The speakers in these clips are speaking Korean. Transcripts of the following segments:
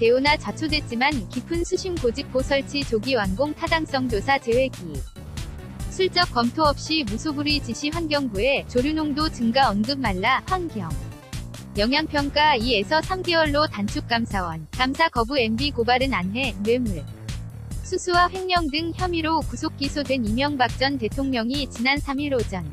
대우나 자초됐지만 깊은 수심 고집보 설치 조기 완공 타당성 조사 재회기. 슬쩍 검토 없이 무소불위 지시 환경부에 조류농도 증가 언급 말라 환경. 영향평가 2에서 3개월로 단축 감사원. 감사 거부 MB 고발은 안해 뇌물. 수수와 횡령 등 혐의로 구속 기소된 이명박 전 대통령이 지난 3일 오전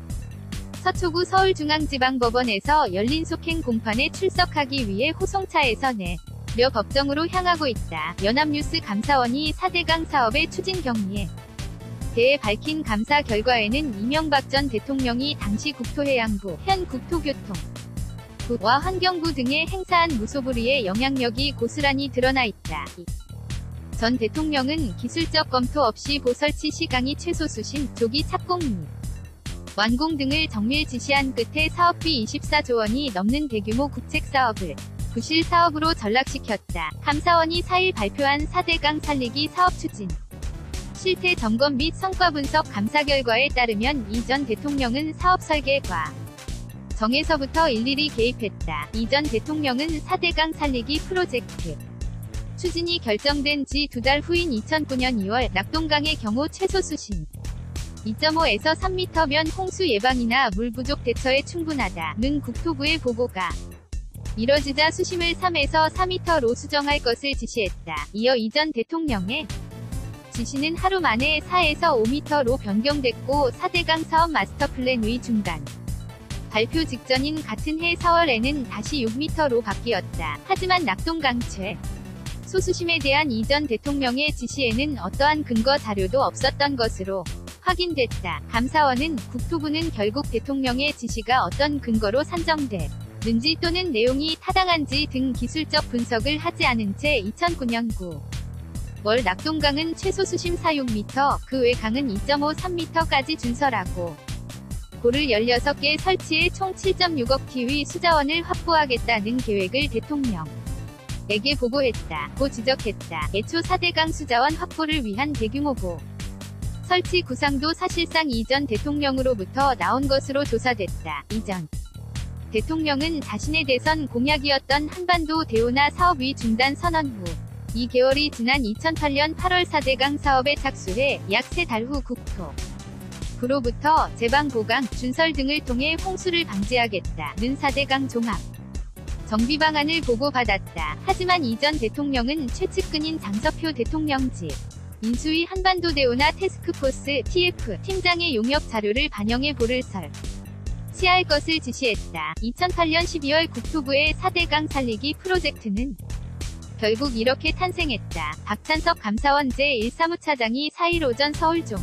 서초구 서울중앙지방법원에서 열린 속행 공판에 출석하기 위해 호송차에서 내려 법정으로 향하고 있다. 연합뉴스 감사원이 4대강 사업의 추진 경위에 대해 밝힌 감사 결과에는 이명박 전 대통령이 당시 국토해양부, 현 국토교통부와 환경부 등에 행사한 무소불위의 영향력이 고스란히 드러나 있다. 전 대통령은 기술적 검토 없이 보설치 시강이 최소 수심, 조기 착공 및 완공 등을 정밀 지시한 끝에 사업비 24조 원이 넘는 대규모 국책사업을 부실 사업으로 전락시켰다. 감사원이 4일 발표한 4대강 살리기 사업 추진 실태 점검 및 성과 분석 감사 결과에 따르면 이 전 대통령은 사업 설계 과정에서부터 일일이 개입했다. 이 전 대통령은 4대강 살리기 프로젝트 추진이 결정된 지 2달 후인 2009년 2월 낙동강의 경우 최소 수심 2.5에서 3m면 홍수 예방이나 물 부족 대처에 충분하다는 국토부의 보고가 이뤄지자 수심을 3에서 4m로 수정할 것을 지시했다. 이어 이 전 대통령의 지시는 하루 만에 4에서 5m로 변경됐고 4대강 사업 마스터플랜의 중간 발표 직전인 같은 해 4월에는 다시 6m로 바뀌었다. 하지만 낙동강 소수심에 대한 이 전 대통령의 지시에는 어떠한 근거 자료도 없었던 것으로 확인됐다. 감사원은 국토부는 결국 대통령의 지시가 어떤 근거로 산정됐는지 또는 내용이 타당한지 등 기술적 분석을 하지 않은 채 2009년 9월 낙동강은 최소 수심 4-6m, 그 외 강은 2.5, 3m까지 준설하고 고를 16개 설치해 총 7.6억 T의 수자원을 확보하겠다는 계획을 대통령에게 보고했다. 고 지적했다. 애초 4대강 수자원 확보를 위한 대규모 설치 구상도 사실상 이 전 대통령으로부터 나온 것으로 조사됐다. 이 전 대통령은 자신의 대선 공약이었던 한반도 대우나 사업의 중단 선언 후 2개월이 지난 2008년 8월 4대강 사업에 착수해 약 3달 후 국토부로부터 제방 보강, 준설 등을 통해 홍수를 방지하겠다는 4대강 종합 정비 방안을 보고받았다. 하지만 이 전 대통령은 최측근인 장석표 대통령직 인수위 한반도 대우나 태스크포스 TF 팀장의 용역 자료를 반영해 보를 설치할 것을 지시했다. 2008년 12월 국토부의 4대강 살리기 프로젝트는 결국 이렇게 탄생했다. 박찬석 감사원 제1사무차장이 4일 오전 서울종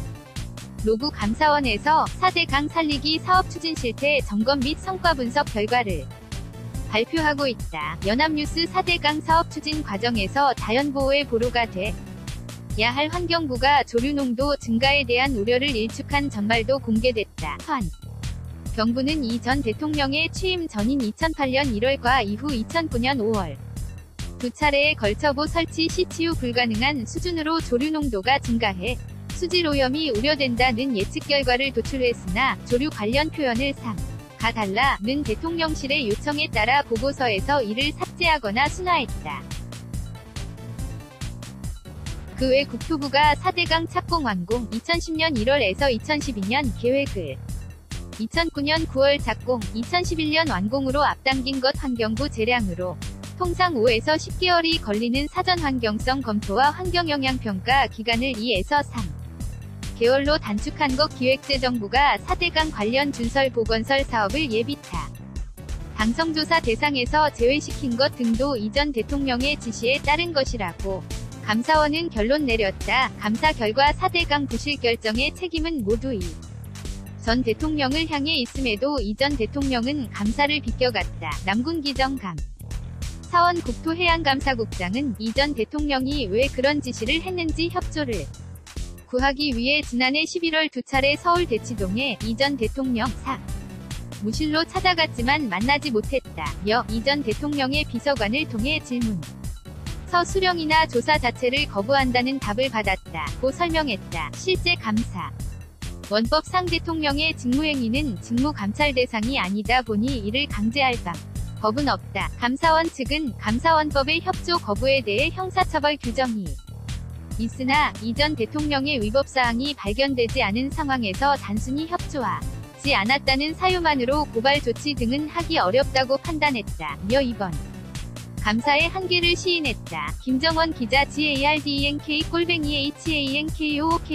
로구 감사원에서 4대강 살리기 사업 추진 실태 점검 및 성과 분석 결과를 발표하고 있다. 연합뉴스 4대강 사업 추진 과정에서 자연보호에 보루가 돼야 할 환경부가 조류농도 증가에 대한 우려를 일축한 전말도 공개됐다. 환경부는 이 전 대통령의 취임 전인 2008년 1월과 이후 2009년 5월 두 차례에 걸쳐 설치 시 치유 불가능한 수준으로 조류농도가 증가해 수질 오염이 우려된다는 예측 결과를 도출했으나 조류 관련 표현을 삼가달라는 대통령실의 요청에 따라 보고서에서 이를 삭제하거나 순화했다. 그 외 국토부가 4대강 착공 완공 2010년 1월에서 2012년 계획을 2009년 9월 착공, 2011년 완공으로 앞당긴 것 환경부 재량으로 통상 5에서 10개월이 걸리는 사전 환경성 검토와 환경영향평가 기간을 2에서 3개월로 단축한 것 기획재정부가 4대강 관련 준설 보건설 사업을 예비타 당성조사 대상에서 제외시킨 것 등도 이 전 대통령의 지시에 따른 것이라고 감사원은 결론 내렸다. 감사 결과 4대강 부실 결정의 책임은 모두 이 전 대통령을 향해 있음에도 이 전 대통령은 감사를 비껴갔다. 남군기정감 사원 국토해양감사국장은 이 전 대통령이 왜 그런 지시를 했는지 협조를 구하기 위해 지난해 11월 두 차례 서울 대치동에 이 전 대통령 무실로 찾아갔지만 만나지 못했다. 이 전 대통령의 비서관을 통해 질문 수령이나 조사 자체를 거부한다는 답을 받았다. 고 설명했다. 실제 감사 원법상 대통령의 직무행위는 직무감찰 대상이 아니다 보니 이를 강제할 법은 없다. 감사원 측은 감사원법의 협조 거부에 대해 형사처벌 규정이 있으나 이전 대통령의 위법사항이 발견되지 않은 상황에서 단순히 협조하지 않았다는 사유만으로 고발 조치 등은 하기 어렵다고 판단했다. 며 이번 감사의 한계를 시인했다. 김정원 기자 GARDENK_HANKOOK